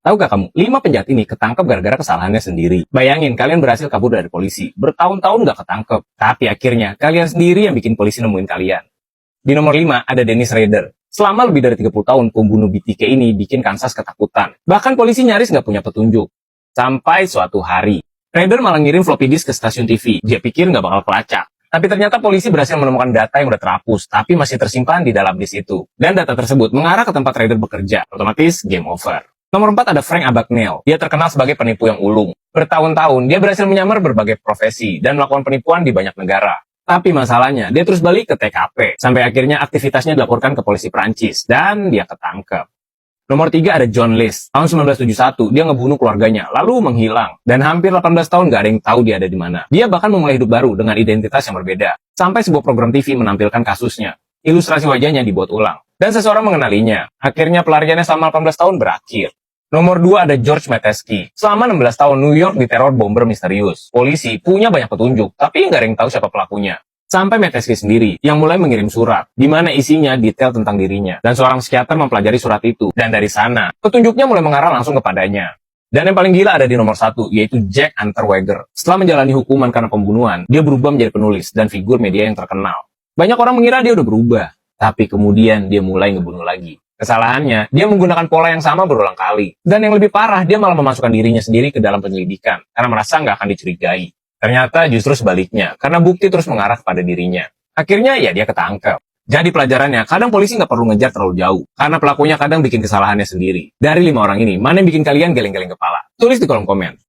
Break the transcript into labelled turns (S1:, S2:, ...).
S1: Tahukah kamu, 5 penjahat ini ketangkep gara-gara kesalahannya sendiri. Bayangin, kalian berhasil kabur dari polisi. Bertahun-tahun nggak ketangkep. Tapi akhirnya, kalian sendiri yang bikin polisi nemuin kalian. Di nomor 5, ada Dennis Rader. Selama lebih dari 30 tahun, pembunuh BTK ini bikin Kansas ketakutan. Bahkan polisi nyaris nggak punya petunjuk. Sampai suatu hari, Rader malah ngirim floppy disk ke stasiun TV. Dia pikir nggak bakal kelacak. Tapi ternyata polisi berhasil menemukan data yang udah terhapus, tapi masih tersimpan di dalam disk itu. Dan data tersebut mengarah ke tempat Rader bekerja. Otomatis, game over. Nomor 4 ada Frank Abagnale. Dia terkenal sebagai penipu yang ulung. Bertahun-tahun, dia berhasil menyamar berbagai profesi dan melakukan penipuan di banyak negara. Tapi masalahnya, dia terus balik ke TKP. Sampai akhirnya aktivitasnya dilaporkan ke polisi Prancis. Dan dia ketangkep. Nomor 3 ada John List. Tahun 1971, dia ngebunuh keluarganya, lalu menghilang. Dan hampir 18 tahun gak ada yang tahu dia ada di mana. Dia bahkan memulai hidup baru dengan identitas yang berbeda. Sampai sebuah program TV menampilkan kasusnya. Ilustrasi wajahnya dibuat ulang. Dan seseorang mengenalinya. Akhirnya pelariannya selama 18 tahun berakhir. Nomor 2 ada George Metesky. Selama 16 tahun New York diteror bomber misterius. Polisi punya banyak petunjuk, tapi nggak ada yang tahu siapa pelakunya. Sampai Metesky sendiri yang mulai mengirim surat, di mana isinya detail tentang dirinya. Dan seorang psikiater mempelajari surat itu. Dan dari sana, petunjuknya mulai mengarah langsung kepadanya. Dan yang paling gila ada di nomor 1, yaitu Jack Unterweger. Setelah menjalani hukuman karena pembunuhan, dia berubah menjadi penulis dan figur media yang terkenal. Banyak orang mengira dia udah berubah, tapi kemudian dia mulai ngebunuh lagi. Kesalahannya, dia menggunakan pola yang sama berulang kali. Dan yang lebih parah, dia malah memasukkan dirinya sendiri ke dalam penyelidikan, karena merasa nggak akan dicurigai. Ternyata justru sebaliknya, karena bukti terus mengarah kepada dirinya. Akhirnya, ya dia ketangkep. Jadi pelajarannya, kadang polisi nggak perlu ngejar terlalu jauh, karena pelakunya kadang bikin kesalahannya sendiri. Dari 5 orang ini, mana yang bikin kalian geleng-geleng kepala? Tulis di kolom komen.